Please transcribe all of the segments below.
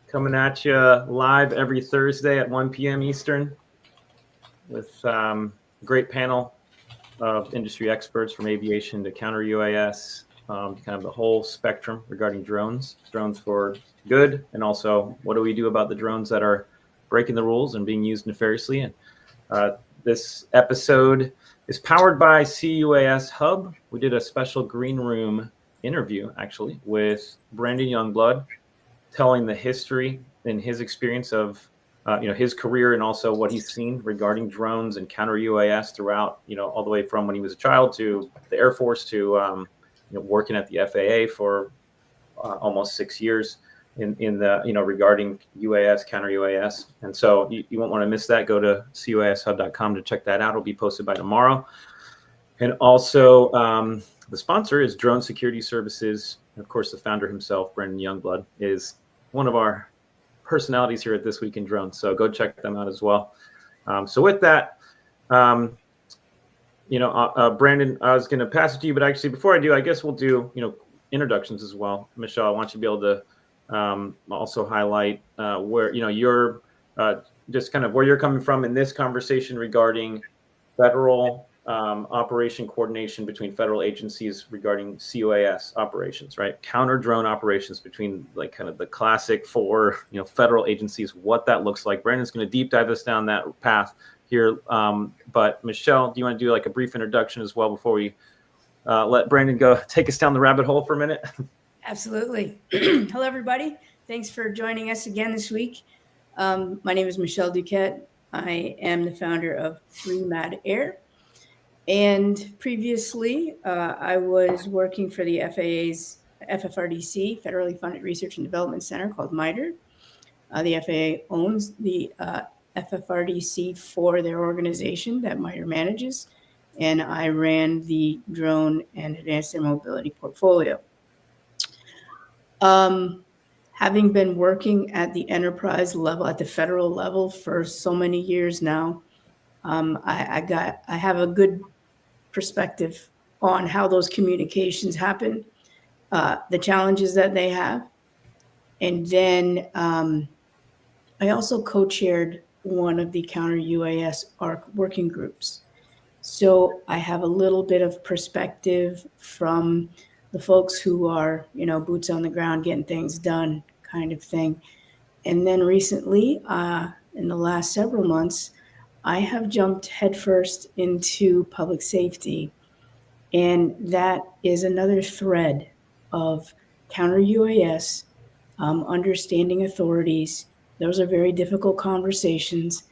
coming at you live every Thursday at 1 p.m. Eastern with a great panel of industry experts from aviation to counter UAS, kind of the whole spectrum regarding drones for good, and also what do we do about the drones that are breaking the rules and being used nefariously. And this episode is powered by C-UAS Hub. We did a special green room interview, actually, with Brandon Youngblood, telling the history and his experience of his career and also what he's seen regarding drones and counter UAS throughout, all the way from when he was a child to the Air Force to working at the FAA for almost 6 years in the regarding UAS, counter UAS. And so you won't want to miss that. Go to CUASHub.com to check that out. It'll be posted by tomorrow. And also the sponsor is Drone Security Services. And of course, the founder himself, Brandon Youngblood, is one of our personalities here at This Week in Drones. So go check them out as well. So with that, Brandon, I was going to pass it to you, but actually before I do, I guess we'll do, introductions as well. Michelle, I want you to be able to also highlight where, you're just kind of where you're coming from in this conversation regarding federal operation coordination between federal agencies regarding CUAS operations, right? Counter drone operations between like kind of the classic four, federal agencies, what that looks like. Brandon's going to deep dive us down that path here. But Michelle, do you want to do like a brief introduction as well before we let Brandon go take us down the rabbit hole for a minute? Absolutely. Hello, everybody. Thanks for joining us again this week. My name is Michelle Duquette. I am the founder of 3 Mad Air. And previously, I was working for the FAA's FFRDC, Federally Funded Research and Development Center, called MITRE. The FAA owns the FFRDC for their organization that MITRE manages, and I ran the drone and advanced air mobility portfolio. Having been working at the enterprise level, at the federal level for so many years now, I have a good perspective on how those communications happen, the challenges that they have. And then I also co-chaired one of the counter UAS ARC working groups. So I have a little bit of perspective from the folks who are, boots on the ground, getting things done kind of thing. And then recently, in the last several months, I have jumped headfirst into public safety, and that is another thread of counter UAS, understanding authorities. Those are very difficult conversations,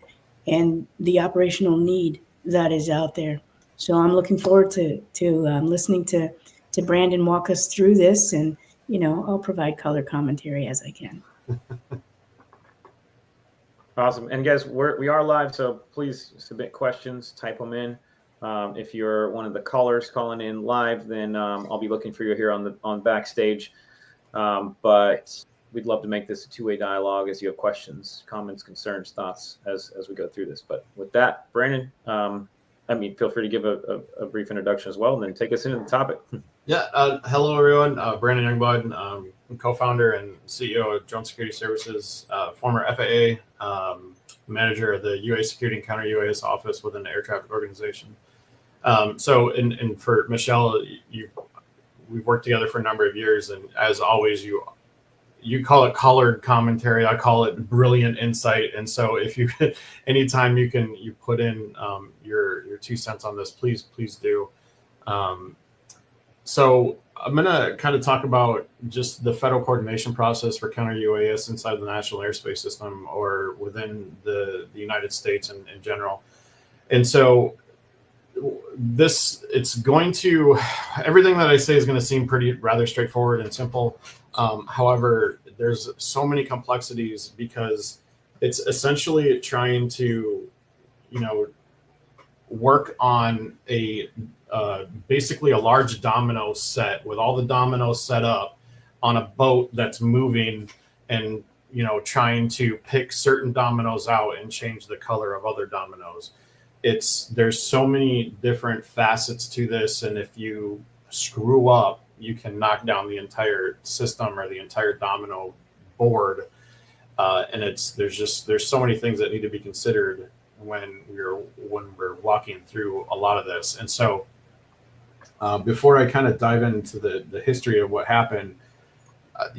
and the operational need that is out there. So I'm looking forward to listening to Brandon walk us through this, and I'll provide color commentary as I can. Awesome. And guys, we are live, so please submit questions, type them in. If you're one of the callers calling in live, then I'll be looking for you here on backstage. But we'd love to make this a two-way dialogue as you have questions, comments, concerns, thoughts as we go through this. But with that, Brandon, feel free to give a brief introduction as well, and then take us into the topic. Yeah. Hello, everyone. Brandon Youngblood. I'm co-founder and CEO of Drone Security Services, former FAA manager of the UA Security and Counter UAS office within the air traffic organization. So for Michelle, we've worked together for a number of years, and as always, you call it colored commentary. I call it brilliant insight. And so if you, anytime you put in your 2 cents on this, please do. So I'm going to kind of talk about just the federal coordination process for counter UAS inside the national airspace system or within the United States in general. And so everything that I say is going to seem rather straightforward and simple. However, there's so many complexities because it's essentially trying to, work on basically a large domino set with all the dominoes set up on a boat that's moving and, trying to pick certain dominoes out and change the color of other dominoes. There's so many different facets to this. And if you screw up, you can knock down the entire system or the entire domino board. And there's so many things that need to be considered when we're walking through a lot of this. And so before I kind of dive into the history of what happened, I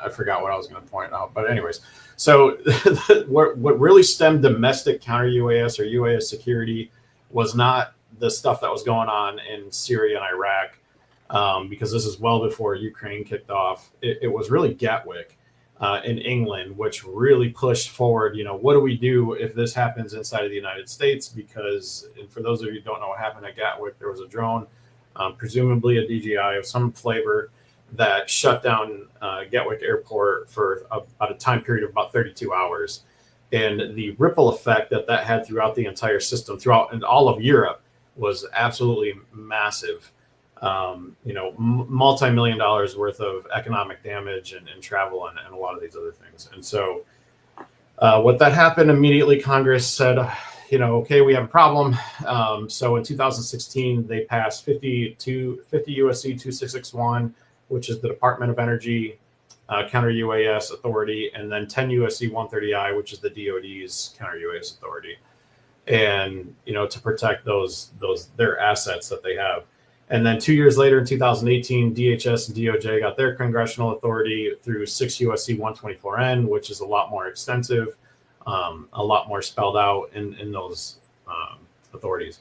forgot what I was going to point out, but anyways, so what really stemmed domestic counter UAS or UAS security was not the stuff that was going on in Syria and Iraq, because this is well before Ukraine kicked off. It was really Gatwick in England, which really pushed forward, what do we do if this happens inside of the United States? Because, and for those of you who don't know what happened at Gatwick, there was a drone, presumably a DJI of some flavor, that shut down Gatwick Airport for about a time period of about 32 hours. And the ripple effect that had throughout the entire system, and all of Europe, was absolutely massive. Multi-million dollars worth of economic damage and travel and a lot of these other things. And so what that happened, immediately Congress said, okay, we have a problem. So in 2016, they passed 50 USC 2661, which is the Department of Energy Counter UAS Authority, and then 10 USC 130I, which is the DoD's Counter UAS Authority, and to protect their assets that they have. And then 2 years later, in 2018, DHS and DOJ got their congressional authority through 6 USC 124N, which is a lot more extensive, a lot more spelled out in those authorities.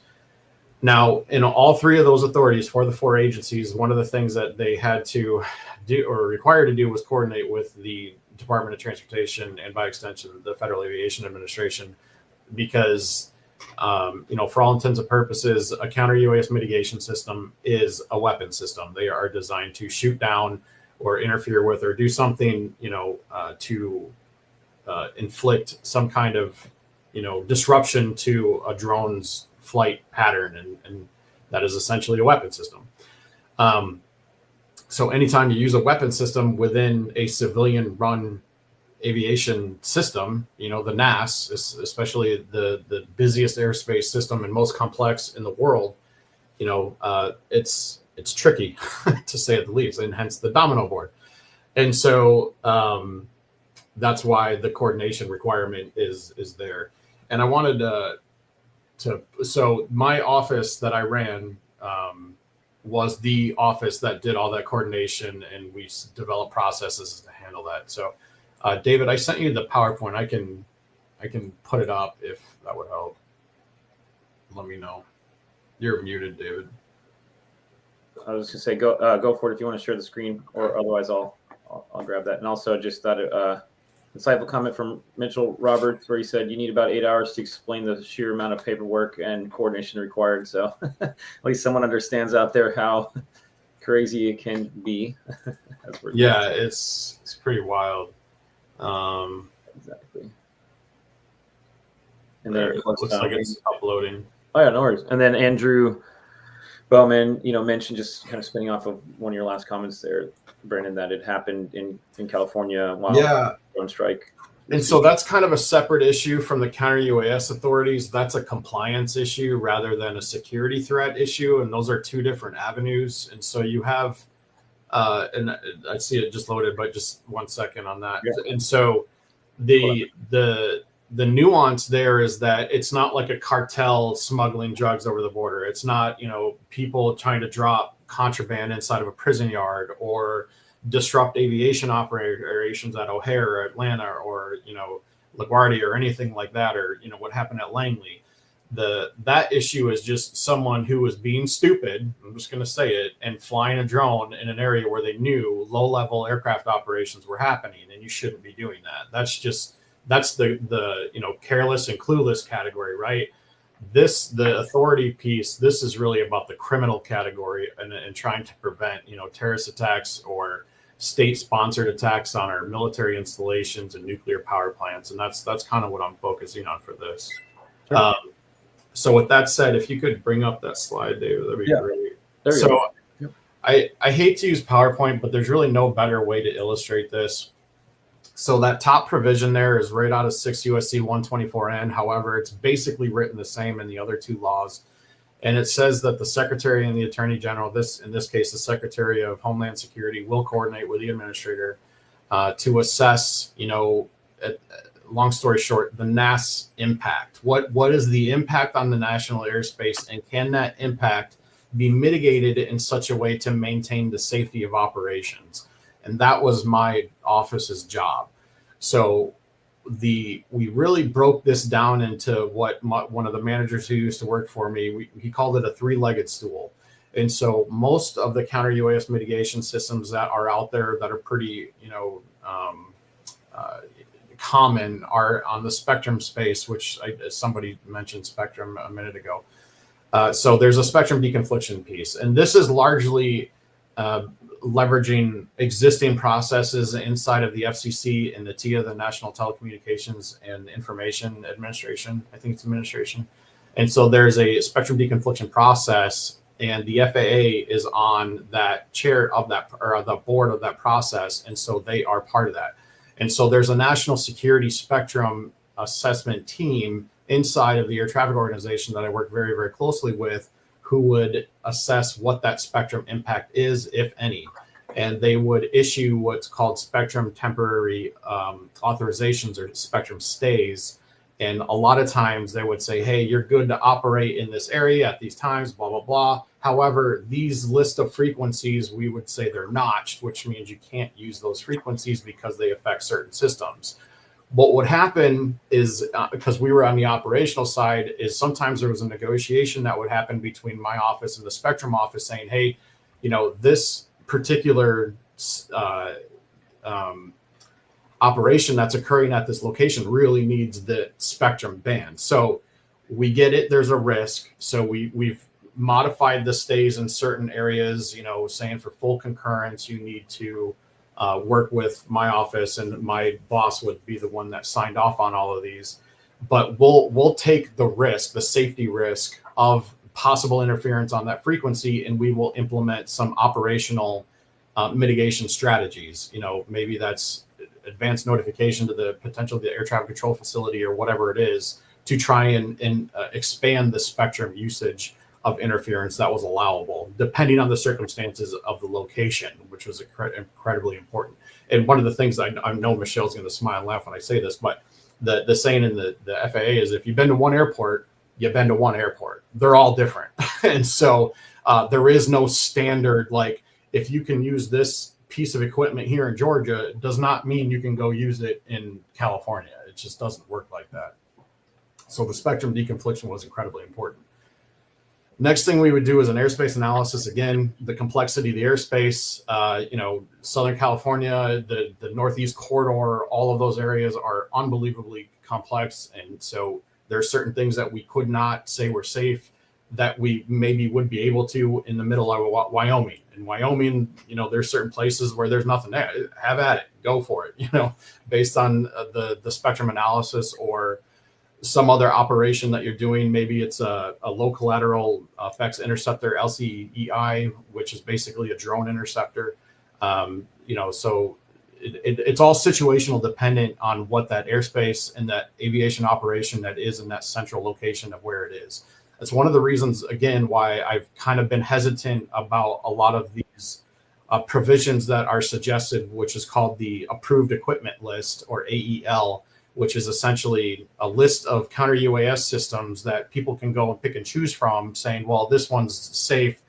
Now, in all three of those authorities for the four agencies, one of the things that they had to do or required to do was coordinate with the Department of Transportation and, by extension, the Federal Aviation Administration, because, for all intents and purposes, a counter UAS mitigation system is a weapon system. They are designed to shoot down or interfere with or do something, to inflict some kind of, disruption to a drone's flight pattern, and that is essentially a weapon system. So anytime you use a weapon system within a civilian run aviation system, the NAS, especially the busiest airspace system and most complex in the world, it's tricky to say the least, and hence the domino board. And so that's why the coordination requirement is there. And I wanted so my office that I ran was the office that did all that coordination, and we developed processes to handle that. So David, I sent you the PowerPoint. I can put it up if that would help. Let me know. You're muted, David. I was just gonna say, go for it if you want to share the screen, or otherwise I'll grab that. And also just thought insightful comment from Mitchell Roberts, where he said you need about 8 hours to explain the sheer amount of paperwork and coordination required. So at least someone understands out there how crazy it can be. Yeah, it's pretty wild. Exactly. And then it looks like it's uploading. Oh yeah, no worries. And then Andrew Bowman, mentioned, just kind of spinning off of one of your last comments there, Brandon, that it happened in California while drone strike. And so that's kind of a separate issue from the counter UAS authorities. That's a compliance issue rather than a security threat issue. And those are two different avenues. And so you have, and I see it just loaded, but just 1 second on that. Yeah. And so the nuance there is that it's not like a cartel smuggling drugs over the border. It's not, people trying to drop contraband inside of a prison yard or disrupt aviation operations at O'Hare or Atlanta or, LaGuardia or anything like that, or, what happened at Langley. That issue is just someone who was being stupid, I'm just going to say it, and flying a drone in an area where they knew low-level aircraft operations were happening, and you shouldn't be doing that. That's the careless and clueless category, right? The authority piece, this is really about the criminal category and trying to prevent, terrorist attacks or state-sponsored attacks on our military installations and nuclear power plants. And that's kind of what I'm focusing on for this. Sure. So with that said, if you could bring up that slide, David, that'd be great. There you go. Yep. I hate to use PowerPoint, but there's really no better way to illustrate this. So that top provision there is right out of 6 USC 124N. However, it's basically written the same in the other two laws. And it says that the Secretary and the Attorney General, in this case, the Secretary of Homeland Security, will coordinate with the administrator to assess, long story short, the NAS impact. What is the impact on the national airspace, and can that impact be mitigated in such a way to maintain the safety of operations? And that was my office's job. So we really broke this down into what one of the managers who used to work for me, he called it a three-legged stool. And so most of the counter UAS mitigation systems that are out there that are pretty, common are on the spectrum space, which somebody mentioned spectrum a minute ago. So there's a spectrum deconfliction piece, and this is largely leveraging existing processes inside of the FCC and the TIA, the National Telecommunications and Information Administration. I think it's administration. And so there's a spectrum deconfliction process, and the FAA is on that chair of that, or the board of that process. And so they are part of that. And so there's a national security spectrum assessment team inside of the air traffic organization that I work very, very closely with, who would assess what that spectrum impact is, if any. And they would issue what's called spectrum temporary authorizations, or spectrum stays. And a lot of times they would say, hey, you're good to operate in this area at these times, blah, blah, blah. However, these list of frequencies, we would say they're notched, which means you can't use those frequencies because they affect certain systems. What would happen is, because we were on the operational side, is sometimes there was a negotiation that would happen between my office and the spectrum office saying, hey, this particular operation that's occurring at this location really needs the spectrum band. So we get it, there's a risk. So we've modified the stays in certain areas, saying for full concurrence, you need to work with my office, and my boss would be the one that signed off on all of these. But we'll take the risk, the safety risk of possible interference on that frequency, and we will implement some operational mitigation strategies. Maybe that's advanced notification to the potential of the air traffic control facility or whatever it is, to try and expand the spectrum usage of interference that was allowable, depending on the circumstances of the location, which was incredibly important. And one of the things I know Michelle's going to smile and laugh when I say this, but the saying in the FAA is, if you've been to one airport, you've been to one airport. They're all different. And so there is no standard, like, if you can use this piece of equipment here in Georgia, it does not mean you can go use it in California. It just doesn't work like that. So the spectrum deconfliction was incredibly important. Next thing we would do is an airspace analysis. Again, the complexity of the airspace, Southern California, the Northeast corridor, all of those areas are unbelievably complex. And so there are certain things that we could not say were safe that we maybe would be able to in the middle of Wyoming. In Wyoming, there's certain places where there's nothing there. Have at it, go for it, based on the spectrum analysis or some other operation that you're doing. Maybe it's a low collateral effects interceptor, LCEI, which is basically a drone interceptor. So it's all situational dependent on what that airspace and that aviation operation that is in that central location of where it is. That's one of the reasons, again, why I've kind of been hesitant about a lot of these provisions that are suggested, which is called the approved equipment list, or AEL, which is essentially a list of counter UAS systems that people can go and pick and choose from, saying, well, this one's safe.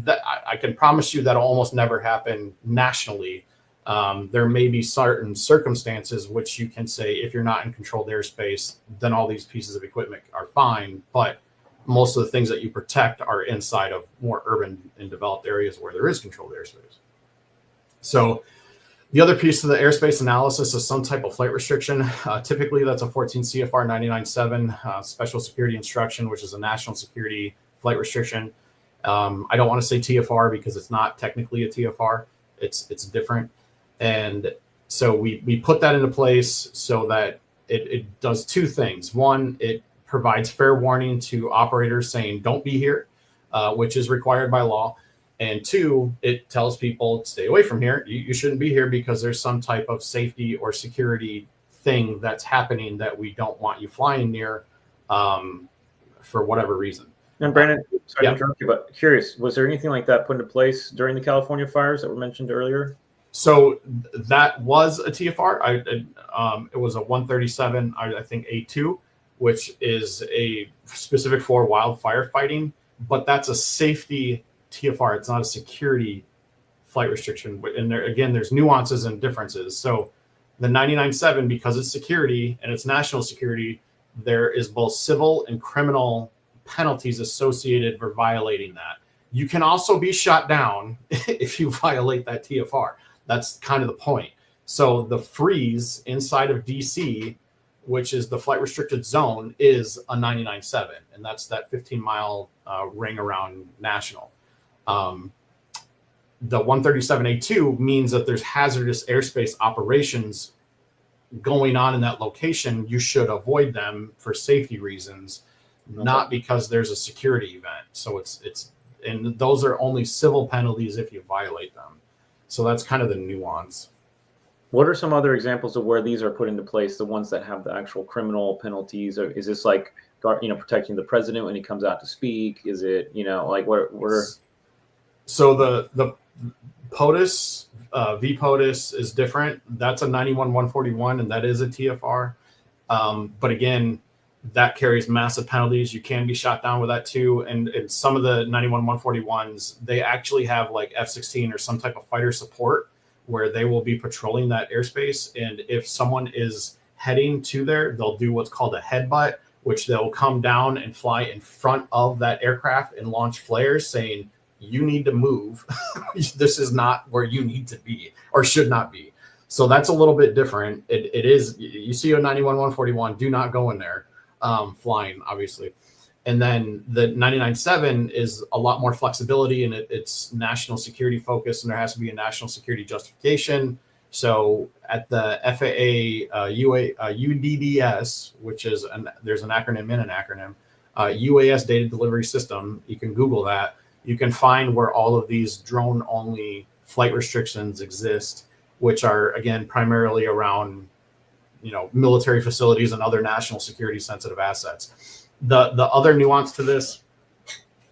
That I can promise you that'll almost never happen nationally. There may be certain circumstances which you can say, if you're not in controlled airspace, then all these pieces of equipment are fine. But most of the things that you protect are inside of more urban and developed areas where there is controlled airspace. So the other piece of the airspace analysis is some type of flight restriction. Typically, that's a 14 CFR 99.7 special security instruction, which is a national security flight restriction. I don't want to say TFR because it's not technically a TFR. It's different. And so we put that into place so that it does two things. One, it provides fair warning to operators saying, don't be here, which is required by law. And two, it tells people, stay away from here. You shouldn't be here because there's some type of safety or security thing that's happening that we don't want you flying near for whatever reason. And Brandon, sorry to interrupt you, but curious, was there anything like that put into place during the California fires that were mentioned earlier? So that was a TFR. It was a 137, I think A2, which is a specific for wildfire fighting, but that's a safety TFR. It's not a security flight restriction. And there, again, there's nuances and differences. So the 99.7, because it's security and it's national security, there is both civil and criminal penalties associated for violating that. You can also be shot down if you violate that TFR. That's kind of the point. So the freeze inside of DC, which is the flight restricted zone, is a 99.7, and that's that 15-mile ring around national. The 137A2 means that there's hazardous airspace operations going on in that location. You should avoid them for safety reasons, not because there's a security event. So it's and those are only civil penalties if you violate them. So that's kind of the nuance. What are some other examples of where these are put into place, the ones that have the actual criminal penalties? Or is this like, protecting the president when he comes out to speak? Is it, like what are... So the POTUS, VPOTUS is different. That's a 91-141, and that is a TFR. But again, that carries massive penalties. You can be shot down with that too. And some of the 91-141s, they actually have like F-16 or some type of fighter support where they will be patrolling that airspace. And if someone is heading to there, they'll do what's called a headbutt, which they'll come down and fly in front of that aircraft and launch flares saying, you need to move. This is not where you need to be or should not be. So that's a little bit different. It is, you see a 91-141, do not go in there flying, obviously. And then the 99.7 is a lot more flexibility, and it's national security focused, and there has to be a national security justification. So at the FAA UDDS, which is there's an acronym in an acronym, UAS data delivery system, you can Google that. You can find where all of these drone only flight restrictions exist, which are, again, primarily around, military facilities and other national security sensitive assets. The other nuance to this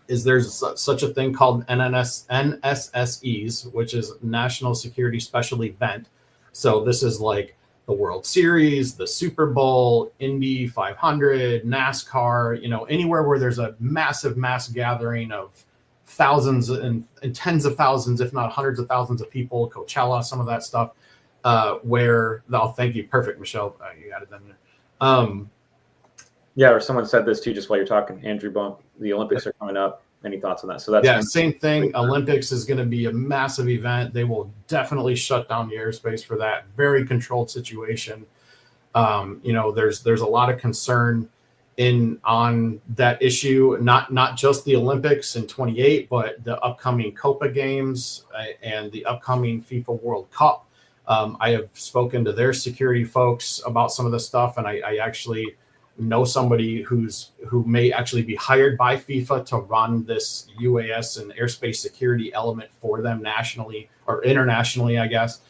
is there's such a thing called NSSEs, which is National Security Special Event. So this is like the World Series, the Super Bowl, Indy 500, NASCAR, anywhere where there's a massive mass gathering of thousands and tens of thousands, if not hundreds of thousands of people, Coachella, some of that stuff, thank you. Perfect, Michelle. You added that in there. Yeah, or someone said this too, just while you're talking, Andrew Bump, the Olympics are coming up. Any thoughts on that? So that's same thing. Olympics is going to be a massive event. They will definitely shut down the airspace for that. Very controlled situation. There's a lot of concern on that issue, not just the Olympics in 28, but the upcoming Copa Games and the upcoming FIFA World Cup. I have spoken to their security folks about some of the stuff, and I actually know somebody who may actually be hired by FIFA to run this UAS and airspace security element for them nationally or internationally, I guess.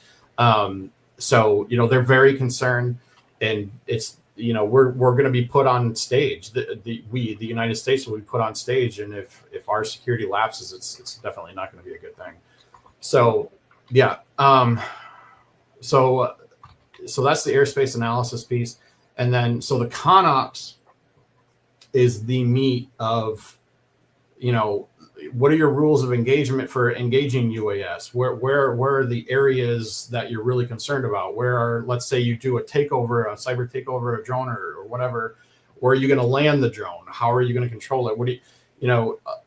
So they're very concerned, and it's we're going to be put on stage. The United States will be put on stage, and if our security lapses, it's definitely not going to be a good thing. So yeah, so that's the airspace analysis piece. And then, so the CONOPS is the meat of, what are your rules of engagement for engaging UAS? Where are the areas that you're really concerned about? Let's say you do a cyber takeover, a drone or whatever, where are you going to land the drone? How are you going to control it?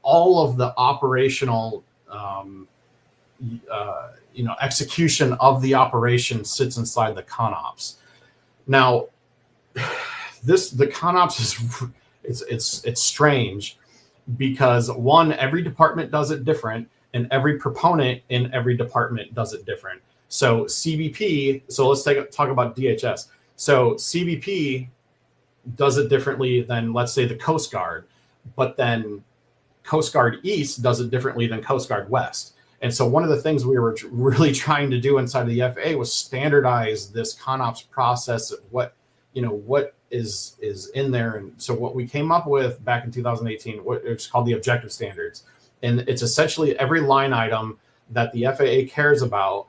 All of the operational, execution of the operation sits inside the CONOPS. Now, the CONOPS it's strange because every department does it different, and every proponent in every department does it different. So CBP, so let's talk about DHS. So CBP does it differently than, let's say, the Coast Guard, but then Coast Guard East does it differently than Coast Guard West. And so one of the things we were really trying to do inside of the FAA was standardize this CONOPS process, what is in there. And so what we came up with back in 2018, it's called the objective standards. And it's essentially every line item that the FAA cares about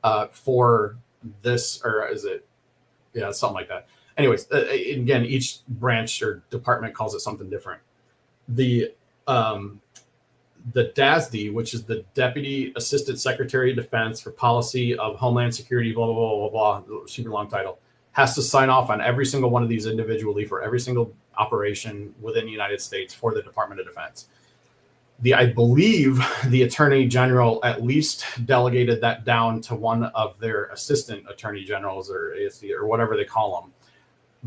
for this, or is it? Yeah, something like that. Anyways, again, each branch or department calls it something different. The DASD, which is the Deputy Assistant Secretary of Defense for Policy of Homeland Security, blah, blah, blah, blah, blah, super long title, has to sign off on every single one of these individually for every single operation within the United States for the Department of Defense. I believe the Attorney General at least delegated that down to one of their assistant attorney generals or ASD or whatever they call them.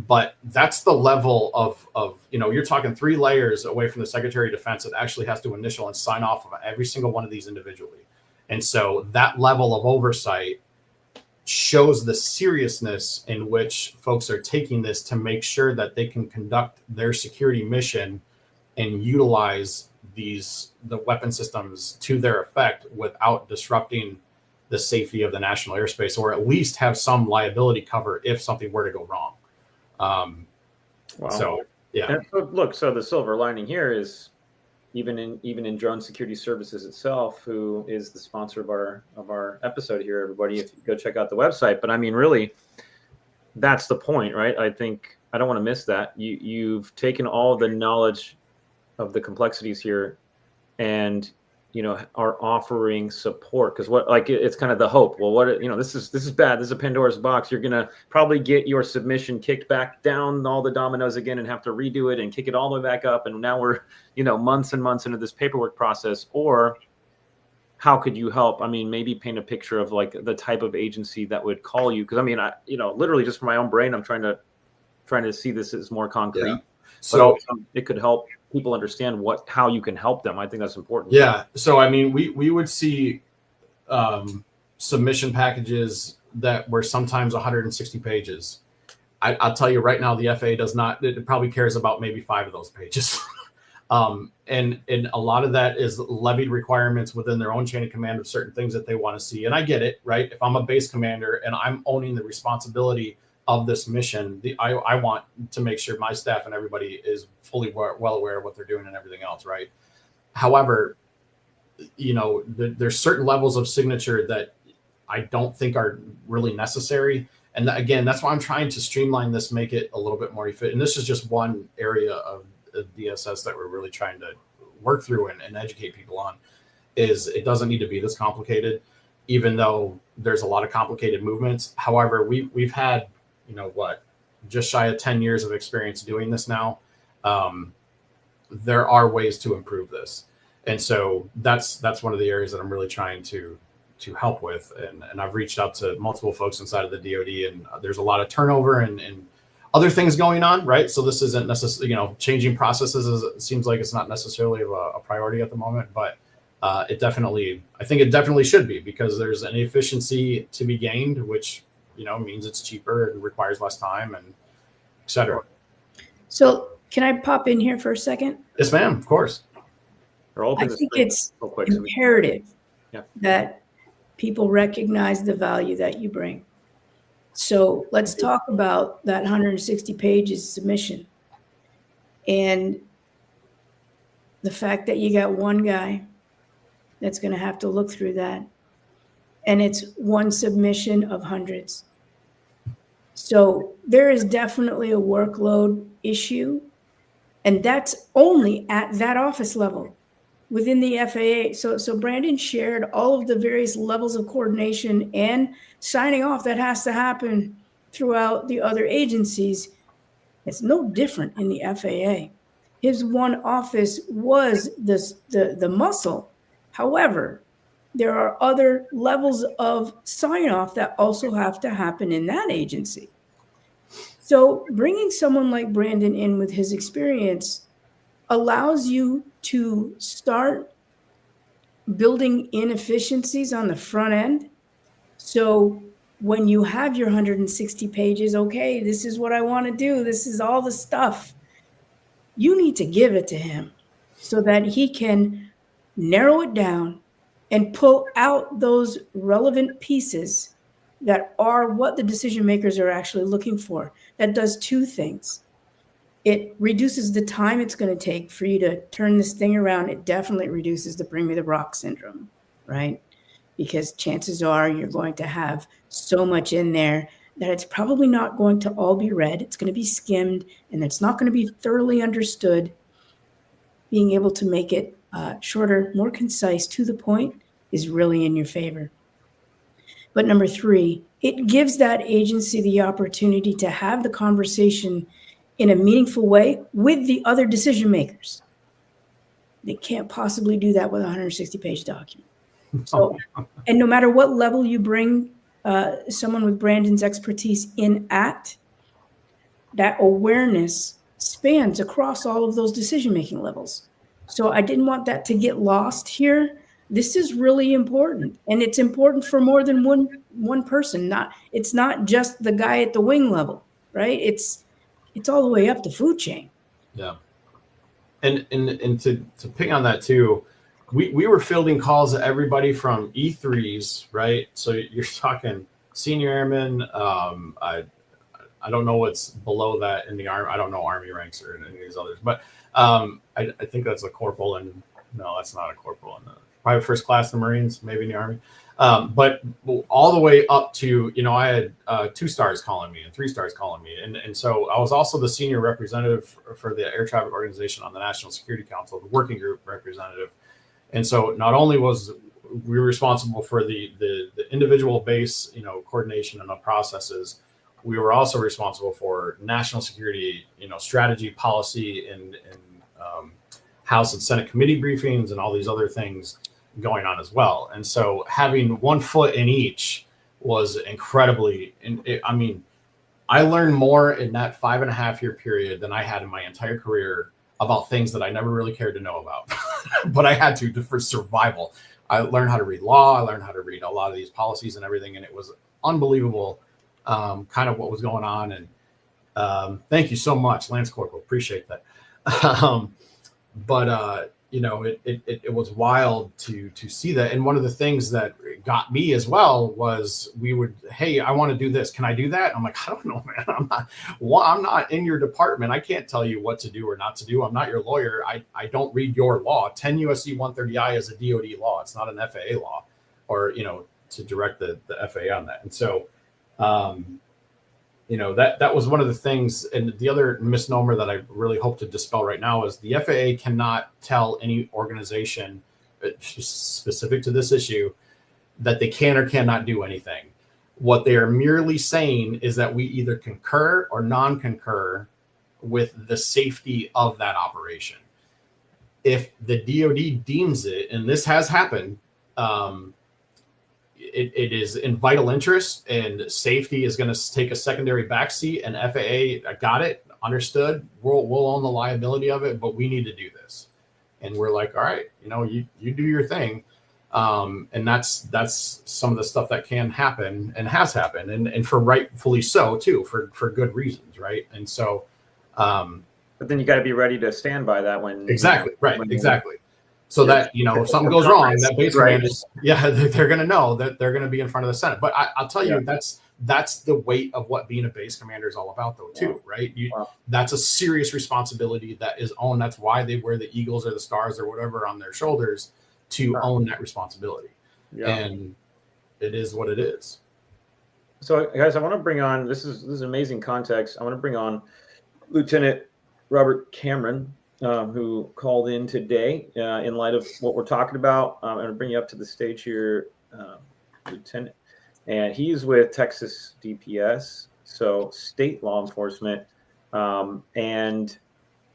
But that's the level of you're talking 3 layers away from the Secretary of Defense that actually has to initial and sign off on every single one of these individually. And so that level of oversight shows the seriousness in which folks are taking this to make sure that they can conduct their security mission and utilize the weapon systems to their effect without disrupting the safety of the national airspace, or at least have some liability cover if something were to go wrong. Wow. So yeah. And so, look, so the silver lining here is even in Drone Security Services itself, who is the sponsor of our episode here, everybody, if you go check out the website. But I mean, really, that's the point, right? I think I don't want to miss that. You've taken all the knowledge of the complexities here and are offering support, because it's kind of the hope. Well, this is bad. This is a Pandora's box. You're gonna probably get your submission kicked back down all the dominoes again and have to redo it and kick it all the way back up. And now we're months and months into this paperwork process. Or how could you help? I mean, maybe paint a picture of like the type of agency that would call you, because I mean, literally just for my own brain, I'm trying to see this as more concrete. Yeah. So but also it could help people understand how you can help them. I think that's important. Yeah. So, I mean, we would see submission packages that were sometimes 160 pages. I'll tell you right now, the FAA does not, it probably cares about maybe 5 of those pages. And a lot of that is levied requirements within their own chain of command of certain things that they want to see. And I get it, right? If I'm a base commander and I'm owning the responsibility of this mission, I want to make sure my staff and everybody is fully well aware of what they're doing and everything else, right? However, there's certain levels of signature that I don't think are really necessary. And again, that's why I'm trying to streamline this, make it a little bit more efficient. And this is just one area of DSS that we're really trying to work through and educate people on. Is it doesn't need to be this complicated, even though there's a lot of complicated movements. However, we've had just shy of 10 years of experience doing this now. There are ways to improve this. And so that's one of the areas that I'm really trying to help with. And I've reached out to multiple folks inside of the DoD, and there's a lot of turnover and other things going on, right? So this isn't necessarily, changing processes it seems like it's not necessarily a priority at the moment, but I think it definitely should be, because there's an efficiency to be gained, which means it's cheaper and requires less time, and et cetera. So can I pop in here for a second? Yes, ma'am. Of course. I think it's imperative that people recognize the value that you bring. So let's talk about that 160 pages submission and the fact that you got one guy that's going to have to look through that. And it's one submission of hundreds. So there is definitely a workload issue. And that's only at that office level within the FAA. So Brandon shared all of the various levels of coordination and signing off that has to happen throughout the other agencies. It's no different in the FAA. His one office was the muscle. However, there are other levels of sign-off that also have to happen in that agency. So bringing someone like Brandon in with his experience allows you to start building inefficiencies on the front end. So when you have your 160 pages, okay, this is what I want to do, this is all the stuff, you need to give it to him so that he can narrow it down and pull out those relevant pieces that are what the decision makers are actually looking for. That does 2 things. It reduces the time it's going to take for you to turn this thing around. It definitely reduces the bring me the rock syndrome, right? because chances are you're going to have so much in there that it's probably not going to all be read. It's going to be skimmed, and it's not going to be thoroughly understood. Being able to make it shorter, more concise, to the point is really in your favor. But number three, it gives that agency the opportunity to have the conversation in a meaningful way with the other decision makers. They can't possibly do that with a 160-page document. So, and no matter what level you bring someone with Brandon's expertise in at, that awareness spans across all of those decision-making levels. So I didn't want that to get lost here. This is really important, and it's important for more than one person. It's not just the guy at the wing level, right? It's all the way up the food chain. Yeah. And to pick on that too, we were fielding calls to everybody from E3s, right? So you're talking senior airmen. I don't know what's below that in the Army. I don't know Army ranks or any of these others, but I think that's a corporal, and no, that's not a corporal in the private first class in the Marines, maybe in the Army. But all the way up to, I had 2 stars calling me and 3 stars calling me. And so I was also the senior representative for the Air Traffic Organization on the National Security Council, the working group representative. And so not only was we were responsible for the individual base, coordination and the processes, we were also responsible for national security, strategy, policy, and House and Senate committee briefings and all these other things going on as well. And so having 1 foot in each was incredibly, I learned more in that 5.5-year period than I had in my entire career about things that I never really cared to know about, but I had to for survival. I learned how to read law. I learned how to read a lot of these policies and everything. And it was unbelievable kind of what was going on. And thank you so much, Lance Corporal. Appreciate that. But it was wild to see that. And one of the things that got me as well was hey, I want to do this. Can I do that? I'm like, I don't know, man. I'm not in your department. I can't tell you what to do or not to do. I'm not your lawyer. I don't read your law. 10 USC 130I is a DOD law. It's not an FAA law, or, to direct the FAA on that. And so, that was one of the things. And the other misnomer that I really hope to dispel right now is the FAA cannot tell any organization specific to this issue that they can or cannot do anything. What they are merely saying is that we either concur or non-concur with the safety of that operation. If the DoD deems it, and this has happened, it is in vital interest, and safety is going to take a secondary backseat, and FAA got it, understood, we'll own the liability of it, but we need to do this. And we're like, all right, you do your thing. And that's some of the stuff that can happen and has happened, and for rightfully so too, for good reasons. Right. And so, but then you got to be ready to stand by that when exactly. So that, if something goes wrong, that base commanders, they're going to know that they're going to be in front of the Senate. But I'll tell you, that's the weight of what being a base commander is all about, though, too, right? That's a serious responsibility that is owned. That's why they wear the Eagles or the Stars or whatever on their shoulders, to own that responsibility. And it is what it is. So, guys, I want to bring on, this is amazing context. I want to bring on Lieutenant Robert Cameron, who called in today in light of what we're talking about. I'm going to bring you up to the stage here, Lieutenant. And he's with Texas DPS, so state law enforcement. And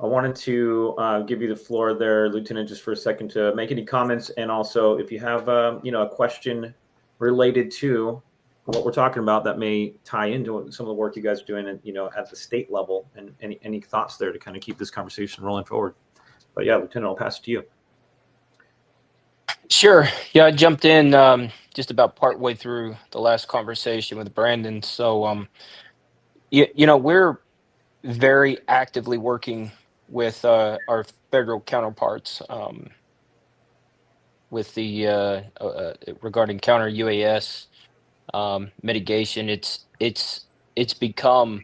I wanted to give you the floor there, Lieutenant, just for a second to make any comments. And also, if you have a question related to what we're talking about that may tie into some of the work you guys are doing at the state level, and any thoughts there to kind of keep this conversation rolling forward. But yeah, Lieutenant, I'll pass it to you. Sure. Yeah, I jumped in just about partway through the last conversation with Brandon. So, we're very actively working with our federal counterparts with the regarding counter UAS mitigation. It's become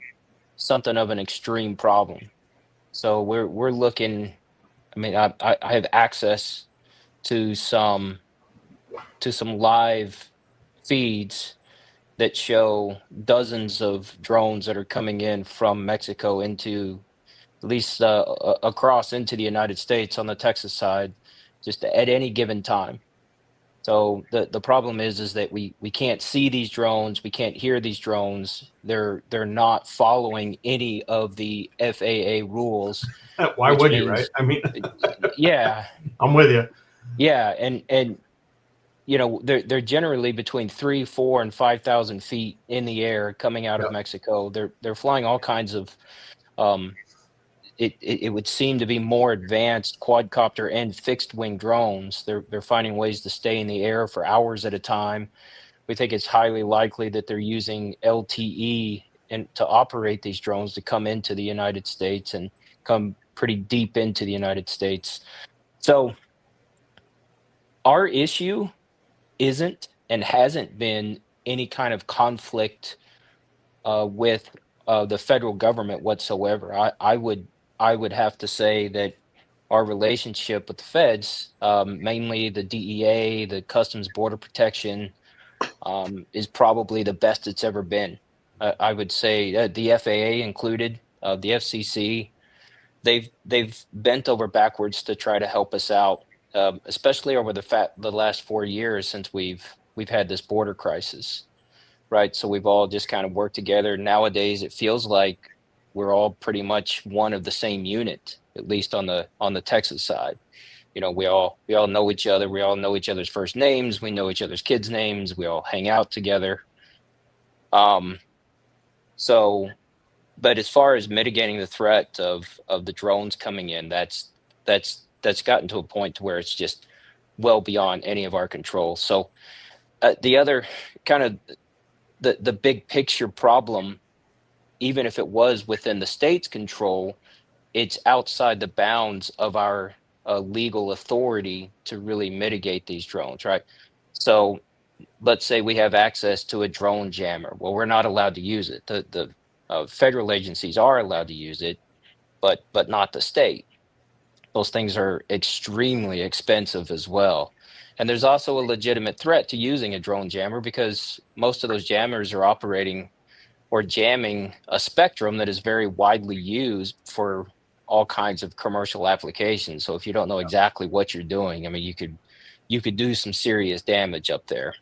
something of an extreme problem. So we're looking. I mean, I have access to some to some live feeds that show dozens of drones that are coming in from Mexico into at least across into the United States on the Texas side, just at any given time. So the problem is that we can't see these drones, we can't hear these drones. They're not following any of the FAA rules, Why which would you, right? means I mean, yeah, I'm with you. yeah, and you know they're generally between 3, 4, and 5,000 feet in the air coming out of Yep. Mexico. They're flying all kinds of it would seem to be more advanced quadcopter and fixed wing drones. They're finding ways to stay in the air for hours at a time. We think it's highly likely that they're using LTE and to operate these drones to come into the United States and come pretty deep into the United States. So our issue isn't and hasn't been any kind of conflict with the federal government whatsoever. I would have to say that our relationship with the feds, mainly the DEA, the Customs Border Protection, is probably the best it's ever been. I would say the FAA included, the FCC, they've bent over backwards to try to help us out, especially over the last 4 years since we've had this border crisis, right? So we've all just kind of worked together. Nowadays, it feels like we're all pretty much one of the same unit, at least on the Texas side. You know, we all know each other. We all know each other's first names. We know each other's kids' names. We all hang out together. So, but as far as mitigating the threat of the drones coming in, that's gotten to a point to where it's just well beyond any of our control. So, the other kind of the big picture problem, even if it was within the state's control, it's outside the bounds of our legal authority to really mitigate these drones, right? So let's say we have access to a drone jammer. Well, we're not allowed to use it. The federal agencies are allowed to use it, but not the state. Those things are extremely expensive as well. And there's also a legitimate threat to using a drone jammer because most of those jammers are operating or jamming a spectrum that is very widely used for all kinds of commercial applications. So if you don't know exactly what you're doing, I mean, you could do some serious damage up there.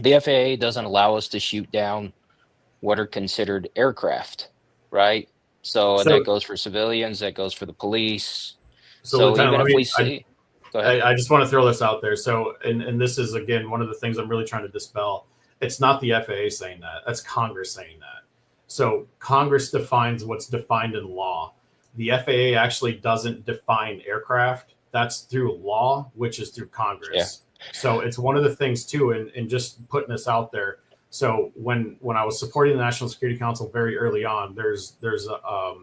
The FAA doesn't allow us to shoot down what are considered aircraft, right? So that goes for civilians, that goes for the police. So Lieutenant, even if we see, go ahead. I just want to throw this out there. So, and this is, again, one of the things I'm really trying to dispel. It's not the FAA saying that. That's Congress saying that. So Congress defines what's defined in law. The FAA actually doesn't define aircraft. That's through law, which is through Congress. Yeah. So it's one of the things too, and just putting this out there. So when I was supporting the National Security Council very early on, there's a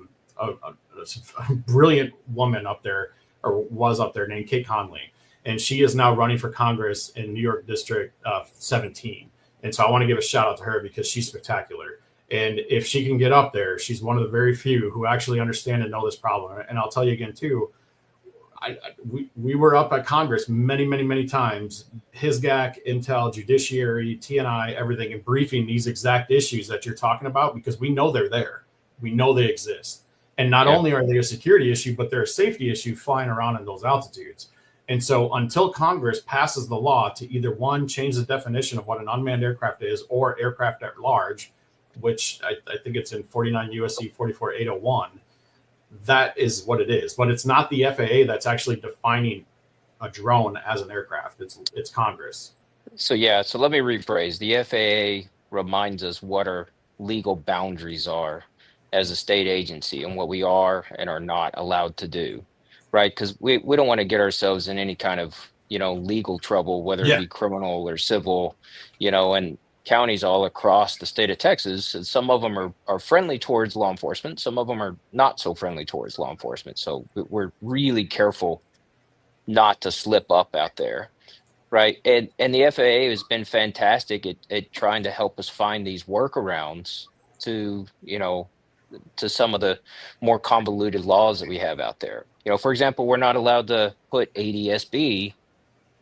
brilliant woman up there, or was up there, named Kate Conley, and she is now running for Congress in New York District 17. And so I want to give a shout out to her because she's spectacular. And if she can get up there, she's one of the very few who actually understand and know this problem. And I'll tell you again too, we were up at Congress many, many, many times, HISGAC, Intel, Judiciary, TNI, everything, and briefing these exact issues that you're talking about, because we know they're there. We know they exist. And not only are they a security issue, but they're a safety issue flying around in those altitudes. And so until Congress passes the law to either, one, change the definition of what an unmanned aircraft is, or aircraft at large, which I think it's in 49 U.S.C. 44801, that is what it is. But it's not the FAA that's actually defining a drone as an aircraft. It's Congress. So let me rephrase. The FAA reminds us what our legal boundaries are as a state agency and what we are and are not allowed to do, right? Because we don't want to get ourselves in any kind of, legal trouble, whether it be criminal or civil, and counties all across the state of Texas, and some of them are friendly towards law enforcement. Some of them are not so friendly towards law enforcement. So we're really careful not to slip up out there, right? And the FAA has been fantastic at trying to help us find these workarounds to, to some of the more convoluted laws that we have out there. For example, we're not allowed to put ADS-B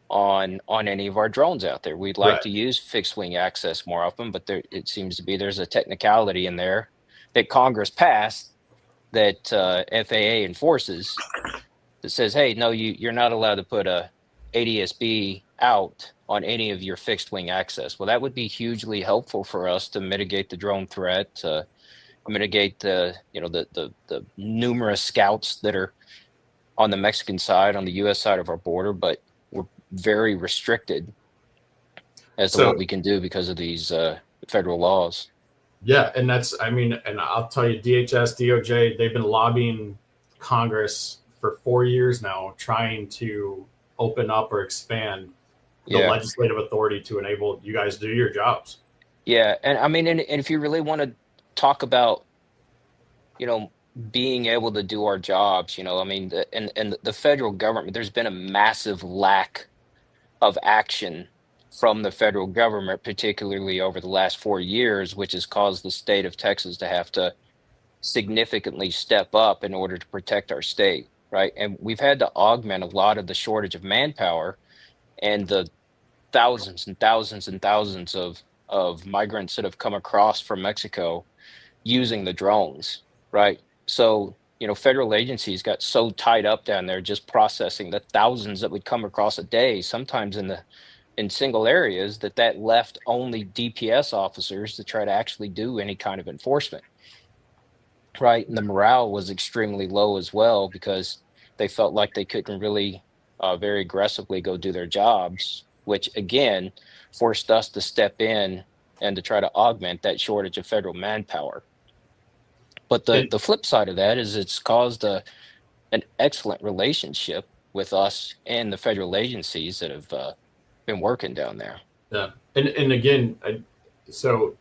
on any of our drones out there. We'd like Right. to use fixed wing access more often, but it seems to be there's a technicality in there that Congress passed that FAA enforces that says, hey, no, you're not allowed to put a ADSB out on any of your fixed wing access. Well, that would be hugely helpful for us to mitigate the drone threat, to mitigate the numerous scouts that are on the Mexican side, on the U.S. side of our border, but we're very restricted as to So what we can do because of these federal laws. yeah, and and I'll tell you, DHS, DOJ, they've been lobbying Congress for 4 years now, trying to open up or expand the legislative authority to enable you guys to do your jobs. Yeah, and I mean, and if you really want to talk about, being able to do our jobs, I mean, and the federal government, there's been a massive lack of action from the federal government, particularly over the last 4 years, which has caused the state of Texas to have to significantly step up in order to protect our state, right? And we've had to augment a lot of the shortage of manpower and the thousands and thousands and thousands of migrants that have come across from Mexico using the drones, right? So, federal agencies got so tied up down there just processing the thousands that would come across a day, sometimes in single areas, that left only DPS officers to try to actually do any kind of enforcement, right? And the morale was extremely low as well because they felt like they couldn't really very aggressively go do their jobs, which again forced us to step in and to try to augment that shortage of federal manpower. But the flip side of that is it's caused an excellent relationship with us and the federal agencies that have been working down there. Yeah, and again, so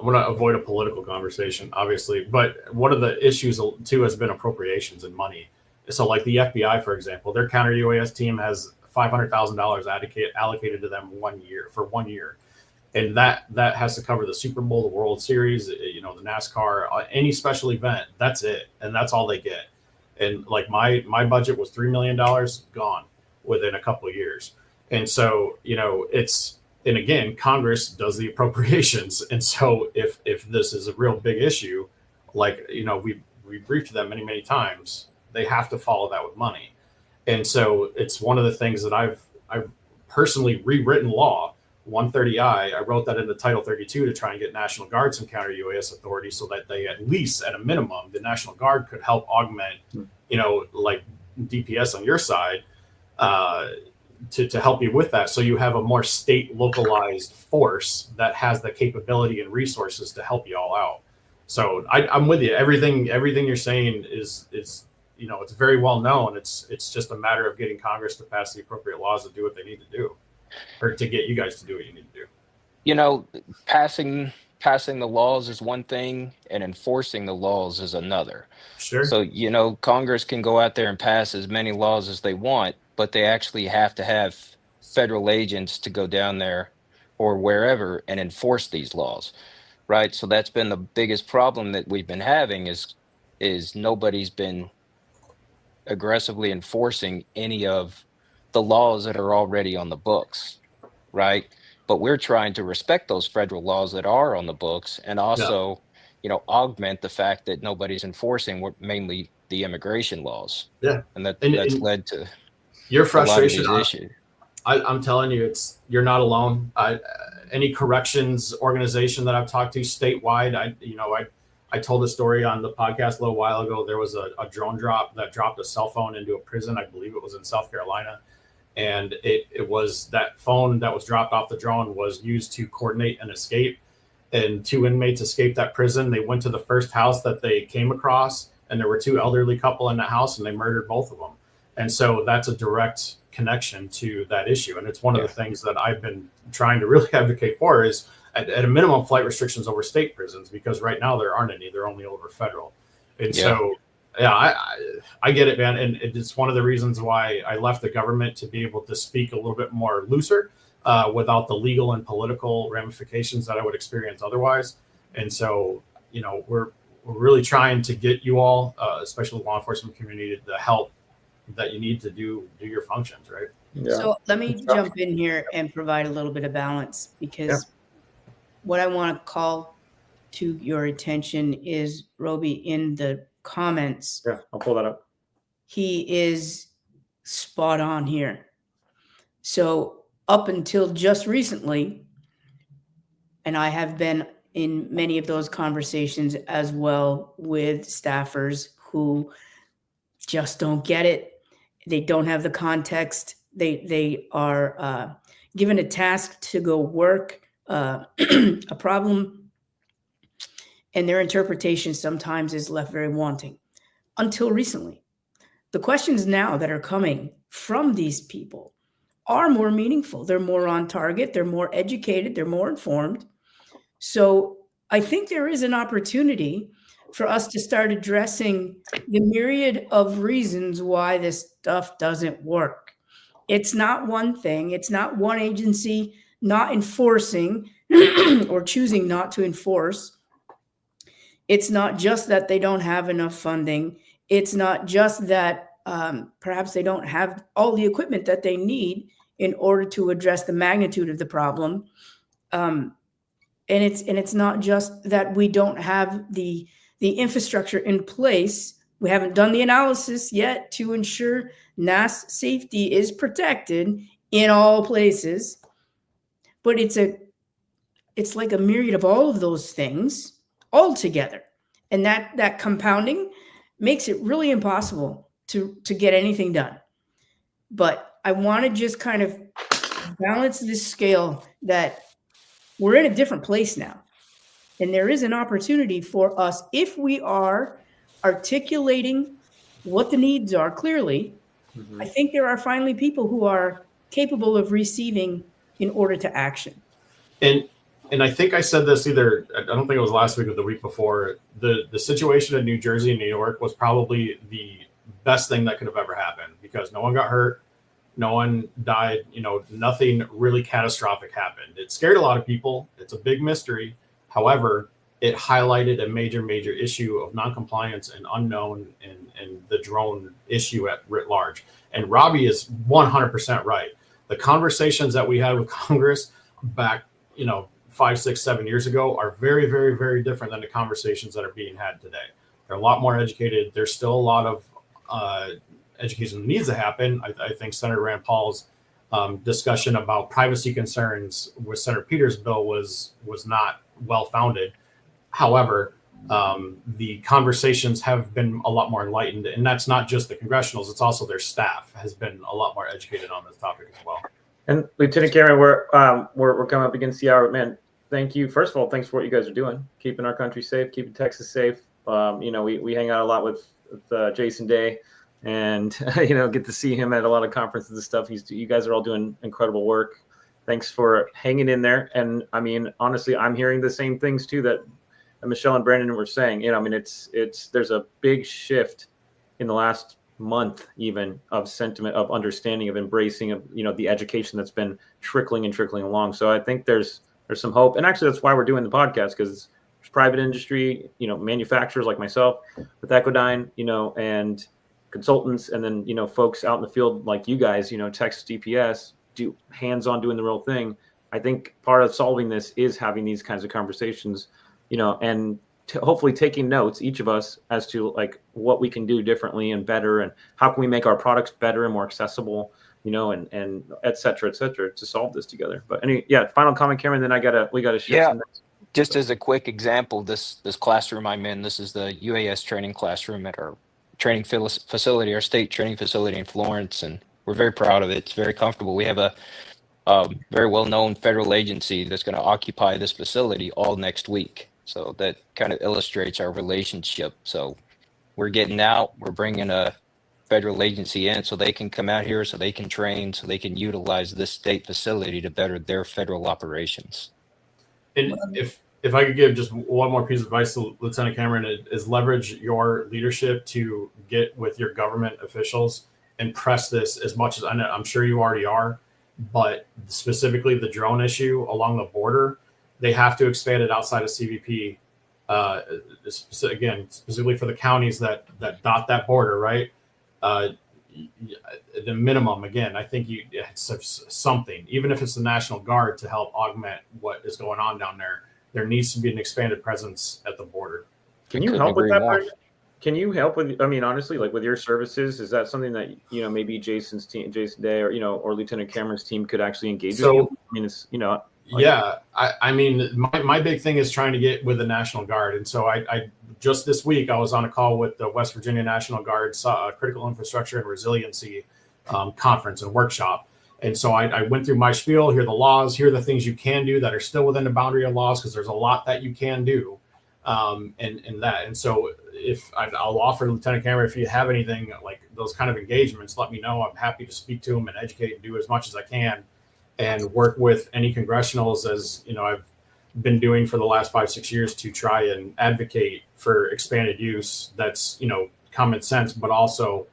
I want to avoid a political conversation, obviously, but one of the issues too has been appropriations and money. So, like the FBI, for example, their counter UAS team has $500,000 allocated to them 1 year for 1 year, and that has to cover the Super Bowl, the World Series, the NASCAR, any special event. That's it, and that's all they get. And like my budget was $3 million gone within a couple of years, and so and again, Congress does the appropriations, and so if this is a real big issue, like we briefed them many times, they have to follow that with money. And so it's one of the things that I've personally rewritten law 130I. I wrote that into Title 32 to try and get National Guard some counter UAS authority so that they, at least at a minimum, the National Guard could help augment, like DPS on your side, to help you with that. So you have a more state localized force that has the capability and resources to help you all out. So I'm with you. Everything you're saying is it's very well known. It's just a matter of getting Congress to pass the appropriate laws to do what they need to do, or to get you guys to do what you need to do. Passing the laws is one thing and enforcing the laws is another. Sure. So, Congress can go out there and pass as many laws as they want, but they actually have to have federal agents to go down there or wherever and enforce these laws, right? So that's been the biggest problem that we've been having is nobody's been aggressively enforcing any of the laws that are already on the books, right? But we're trying to respect those federal laws that are on the books and also, augment the fact that nobody's enforcing mainly the immigration laws. Yeah. And that's led to your frustration. A lot of these issues. I'm telling you, you're not alone. Any corrections organization that I've talked to statewide, I told a story on the podcast a little while ago. There was a drone drop that dropped a cell phone into a prison. I believe it was in South Carolina. And it was that phone that was dropped off the drone was used to coordinate an escape. And 2 inmates escaped that prison. They went to the first house that they came across, and there were 2 elderly couple in the house, and they murdered both of them. And so that's a direct connection to that issue. And it's one of the things that I've been trying to really advocate for is at a minimum flight restrictions over state prisons, because right now there aren't any, they're only over federal. And so, I get it, man. And it's one of the reasons why I left the government, to be able to speak a little bit more looser without the legal and political ramifications that I would experience otherwise. And so, we're really trying to get you all, especially the law enforcement community, the help that you need to do your functions, right? Yeah. So let me Good stuff. jump in here and provide a little bit of balance, because what I want to call to your attention is, Roby, in the comments, Yeah, I'll pull that up. he is spot on here. So up until just recently, and I have been in many of those conversations as well with staffers who just don't get it. They don't have the context. They are given a task to go work a problem, and their interpretation sometimes is left very wanting. Until recently, the questions now that are coming from these people are more meaningful. They're more on target. They're more educated. They're more informed. So I think there is an opportunity for us to start addressing the myriad of reasons why this stuff doesn't work. It's not one thing. It's not one agency not enforcing or choosing not to enforce. It's not just that they don't have enough funding. It's not just that perhaps they don't have all the equipment that they need in order to address the magnitude of the problem. And it's not just that we don't have the infrastructure in place. We haven't done the analysis yet to ensure NAS safety is protected in all places. But it's like a myriad of all of those things all together. And that compounding makes it really impossible to get anything done. But I want to just kind of balance this scale that we're in a different place now. And there is an opportunity for us, if we are articulating what the needs are clearly. I think there are finally people who are capable of receiving in order to action. And I think I said this either, I don't think it was last week or the week before, the situation in New Jersey and New York was probably the best thing that could have ever happened, because no one got hurt. No one died, nothing really catastrophic happened. It scared a lot of people. It's a big mystery. However, it highlighted a major issue of noncompliance and unknown and the drone issue at writ large. And Robbie is 100% right. The conversations that we had with Congress back, 5, 6, 7 years ago are very, very, very different than the conversations that are being had today. They're a lot more educated. There's still a lot of education that needs to happen. I think Senator Rand Paul's discussion about privacy concerns with Senator Peters' bill was not well-founded. However, the conversations have been a lot more enlightened, and that's not just the congressionals, it's also their staff has been a lot more educated on this topic as well. And Lieutenant Cameron, we're coming up against the hour, man. Thank you. First of all, thanks for what you guys are doing, keeping our country safe, keeping Texas safe. We hang out a lot with Jason Day, and get to see him at a lot of conferences and stuff. You guys are all doing incredible work. Thanks for hanging in there. And I mean, honestly, I'm hearing the same things too that Michelle and Brandon were saying. There's a big shift in the last month, even, of sentiment, of understanding, of embracing of the education that's been trickling along. So I think there's some hope, and actually that's why we're doing the podcast, because there's private industry, manufacturers like myself with Echodyne, and consultants, and then folks out in the field like you guys, Texas DPS, do hands-on doing the real thing. I think part of solving this is having these kinds of conversations, and hopefully taking notes, each of us, as to like what we can do differently and better, and how can we make our products better and more accessible, and et cetera, to solve this together. But final comment, Cameron, then we gotta shift. Yeah. Just as a quick example, this classroom I'm in, this is the UAS training classroom at our training facility, our state training facility in Florence, and we're very proud of it. It's very comfortable. We have a very well-known federal agency that's going to occupy this facility all next week. So that kind of illustrates our relationship. So we're getting out, we're bringing a federal agency in so they can come out here, so they can train, so they can utilize this state facility to better their federal operations. And if I could give just one more piece of advice to Lieutenant Cameron, is leverage your leadership to get with your government officials and press this as much as I'm sure you already are, but specifically the drone issue along the border, they have to expand it outside of CBP. Again, specifically for the counties that dot that border, right? at the minimum, again, I think it's something, even if it's the National Guard to help augment what is going on down there. There needs to be an expanded presence at the border. Can you help with that, Brandon? Can you help with, I mean, honestly, like with your services, is that something that, you know, maybe Jason's team, Jason Day, or, you know, or Lieutenant Cameron's team could actually engage with you? I mean, it's, you know. Like, yeah, I mean, my big thing is trying to get with the National Guard. And so I just this week, I was on a call with the West Virginia National Guard's Critical Infrastructure and Resiliency conference and workshop. And so I went through my spiel, here are the laws, here are the things you can do that are still within the boundary of laws, because there's a lot that you can do. And so I'll offer Lieutenant Cameron, if you have anything like those kind of engagements, let me know. I'm happy to speak to them and educate and do as much as I can, and work with any congressionals, as you know, I've been doing for the last 5-6 years, to try and advocate for expanded use that's, you know, common sense, but also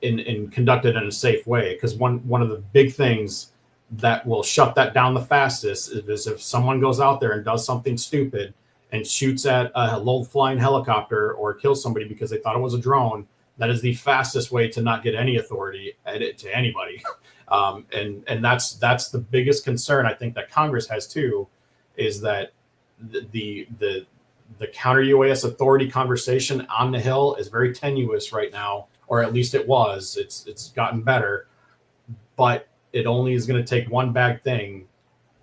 in conducted in a safe way. Because one of the big things that will shut that down the fastest is if someone goes out there and does something stupid and shoots at a low flying helicopter or kills somebody because they thought it was a drone. That is the fastest way to not get any authority at it to anybody. And that's the biggest concern I think that Congress has too, is that the counter UAS authority conversation on the Hill is very tenuous right now, or at least it was. It's gotten better, but it only is going to take one bad thing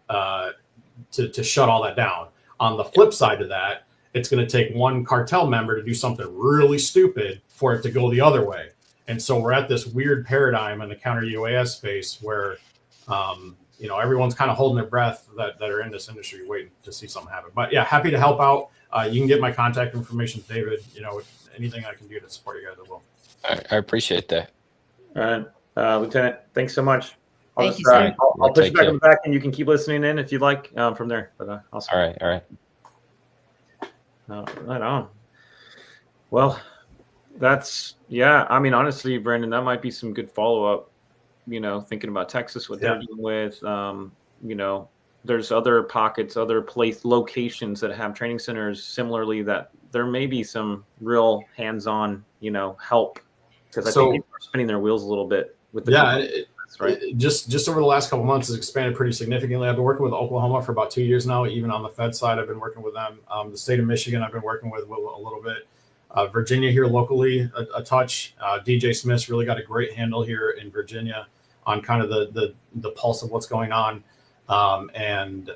to shut all that down. On the flip side of that, it's going to take one cartel member to do something really stupid for it to go the other way. And so we're at this weird paradigm in the counter UAS space where, you know, everyone's kind of holding their breath that are in this industry waiting to see something happen. But yeah, happy to help out. You can get my contact information, David. You know, anything I can do to support you guys, I will. I appreciate that. All right, Lieutenant, thanks so much. Thank you, sir. I'll push you back in the back, and you can keep listening in if you'd like from there. But awesome. All right. Right on. Well, yeah. I mean, honestly, Brandon, that might be some good follow-up. You know, thinking about Texas, what they're dealing with. You know, there's other pockets, other locations that have training centers similarly, that there may be some real hands-on, you know, help, because I think people are spinning their wheels a little bit with the right. Just over the last couple of months has expanded pretty significantly. I've been working with Oklahoma for about 2 years now. Even on the Fed side, I've been working with them. The state of Michigan, I've been working with a little bit. Virginia here locally, a touch. DJ Smith's really got a great handle here in Virginia on kind of the pulse of what's going on. And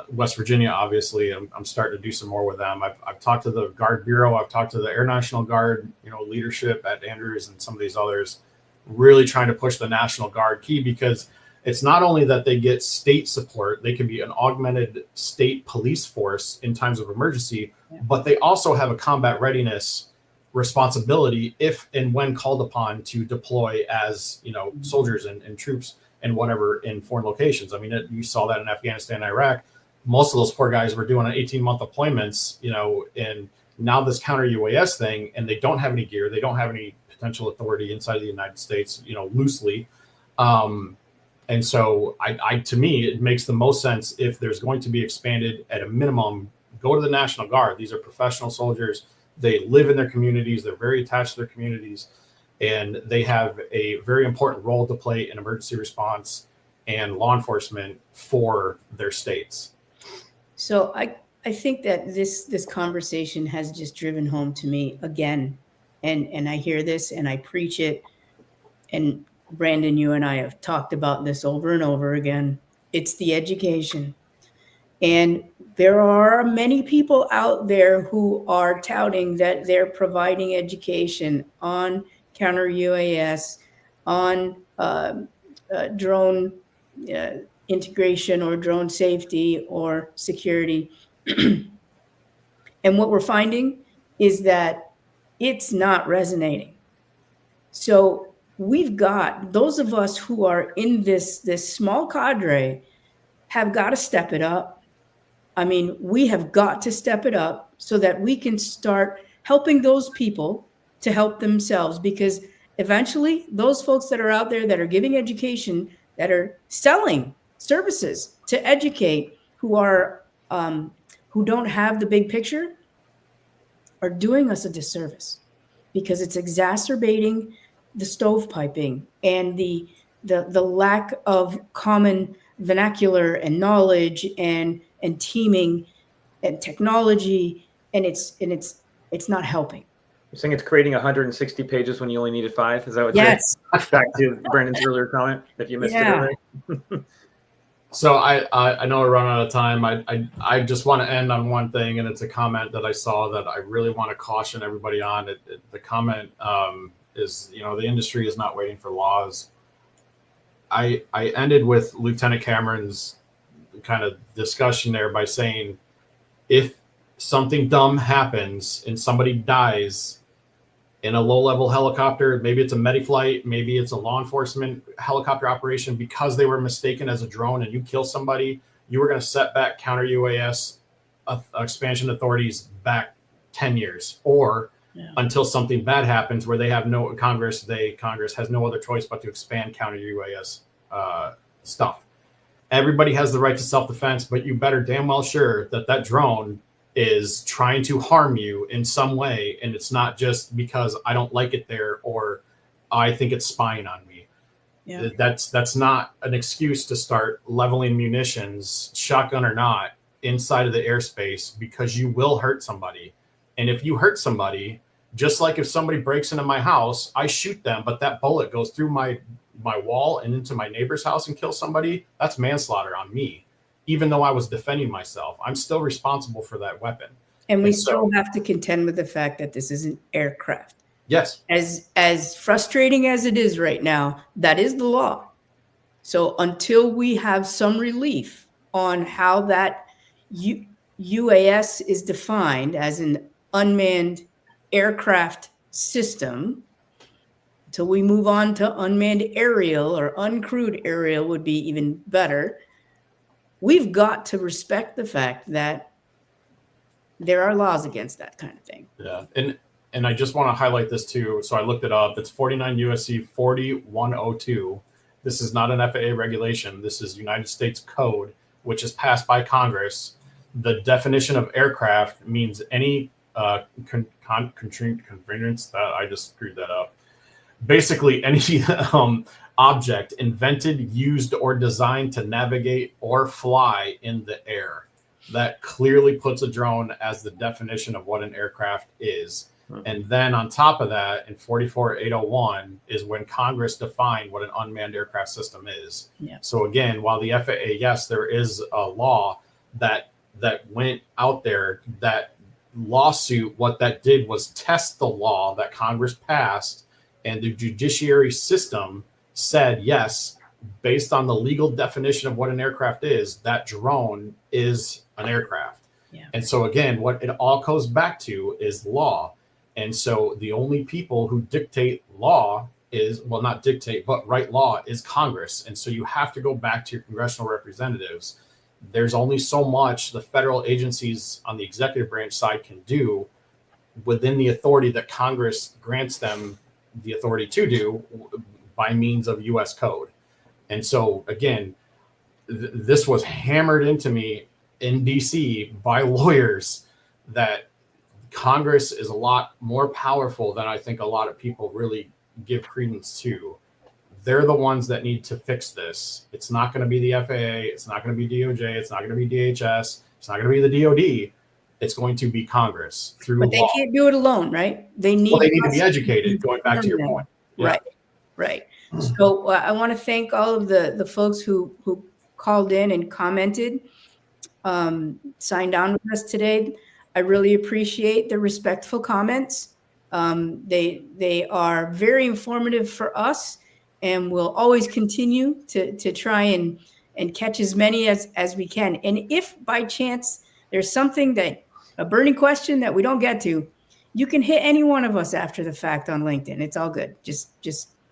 West Virginia, obviously, I'm starting to do some more with them. I've talked to the Guard Bureau. I've talked to the Air National Guard, you know, leadership at Andrews and some of these others, really trying to push the National Guard key, because it's not only that they get state support, they can be an augmented state police force in times of emergency, but they also have a combat readiness responsibility if and when called upon to deploy as, you know, soldiers and troops and whatever in foreign locations. I mean, you saw that in Afghanistan and Iraq. Most of those poor guys were doing 18-month deployments, you know, and now this counter UAS thing, and they don't have any gear, they don't have any potential authority inside of the United States, you know, loosely. And so to me, it makes the most sense, if there's going to be expanded, at a minimum, go to the National Guard. These are professional soldiers. They live in their communities. They're very attached to their communities, and they have a very important role to play in emergency response and law enforcement for their states. So I think that this conversation has just driven home to me again, and I hear this and I preach it, and Brandon, you and I have talked about this over and over again. It's the education. And there are many people out there who are touting that they're providing education on counter UAS, on drone integration or drone safety or security. And what we're finding is that it's not resonating. So we've got, those of us who are in this small cadre have got to step it up. I mean, we have got to step it up so that we can start helping those people to help themselves, because eventually those folks that are out there that are giving education, that are selling services to educate, who are who don't have the big picture, are doing us a disservice, because it's exacerbating the stovepiping and the lack of common vernacular and knowledge and teaming and technology, and it's not helping. You're saying it's creating 160 pages when you only needed 5? Is that what? Yes. Back to Brandon's earlier comment, if you missed it already. So I know we're running out of time. I just want to end on one thing, and it's a comment that I saw that I really want to caution everybody on. The comment is, the industry is not waiting for laws. I ended with Lieutenant Cameron's kind of discussion there by saying, if something dumb happens and somebody dies in a low-level helicopter, maybe it's a medi-flight, maybe it's a law enforcement helicopter operation, because they were mistaken as a drone and you kill somebody, you were going to set back counter UAS expansion authorities back 10 years, or until something bad happens where they have Congress has no other choice but to expand counter UAS stuff. Everybody has the right to self-defense, but you better damn well sure that drone is trying to harm you in some way, and it's not just because I don't like it there or I think it's spying on me. Yeah. That's not an excuse to start leveling munitions, shotgun or not, inside of the airspace, because you will hurt somebody. And if you hurt somebody, just like if somebody breaks into my house, I shoot them, but that bullet goes through my wall and into my neighbor's house and kills somebody, that's manslaughter on me. Even though I was defending myself, I'm still responsible for that weapon. And we still have to contend with the fact that this is an aircraft. Yes. As frustrating as it is right now, that is the law. So until we have some relief on how that UAS is defined as an unmanned aircraft system, until we move on to unmanned aerial, or uncrewed aerial would be even better, we've got to respect the fact that there are laws against that kind of thing. Yeah. And I just want to highlight this too. So I looked it up. It's 49 USC 4102. This is not an FAA regulation. This is United States code, which is passed by Congress. The definition of aircraft means any convenience that I just screwed that up. Basically, any object invented, used, or designed to navigate or fly in the air. That clearly puts a drone as the definition of what an aircraft is. And then on top of that, in 44801 is when Congress defined what an unmanned aircraft system is. Yeah. So again, while the FAA, yes, there is a law that went out there, that lawsuit, what that did was test the law that Congress passed, and the judiciary system said, yes, based on the legal definition of what an aircraft is, that drone is an aircraft. Yeah. And so again, what it all goes back to is law. And so the only people who dictate law is, well, not dictate, but write law, is Congress. And so you have to go back to your congressional representatives. There's only so much the federal agencies on the executive branch side can do within the authority that Congress grants them the authority to do by means of U.S. code. And so, again, this was hammered into me in D.C. by lawyers that Congress is a lot more powerful than I think a lot of people really give credence to. They're the ones that need to fix this. It's not going to be the FAA. It's not going to be DOJ. It's not going to be DHS. It's not going to be the DOD. It's going to be Congress through law. But they can't do it alone, right? They need to be educated, going back to your point. Yeah. Right. So I want to thank all of the folks who called in and commented, signed on with us today. I really appreciate the respectful comments. They are very informative for us, and we'll always continue to try and catch as many as we can. And if by chance there's something a burning question that we don't get to, you can hit any one of us after the fact on LinkedIn. It's all good. Just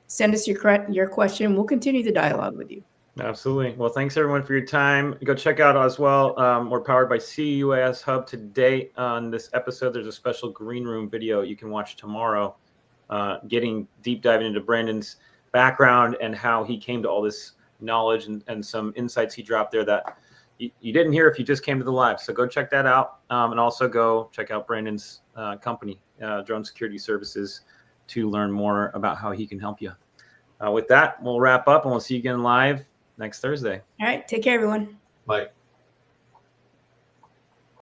send us your question. We'll continue the dialogue with you. Absolutely. Well, thanks everyone for your time. Go check out as well. We're powered by C-UAS Hub today. On this episode, there's a special green room video you can watch tomorrow, getting deep diving into Brandon's background and how he came to all this knowledge and some insights he dropped there that you didn't hear if you just came to the live. So go check that out. And also go check out Brandon's company, Drone Security Services, to learn more about how he can help you. With that, we'll wrap up and we'll see you again live next Thursday. All right. Take care, everyone. Bye.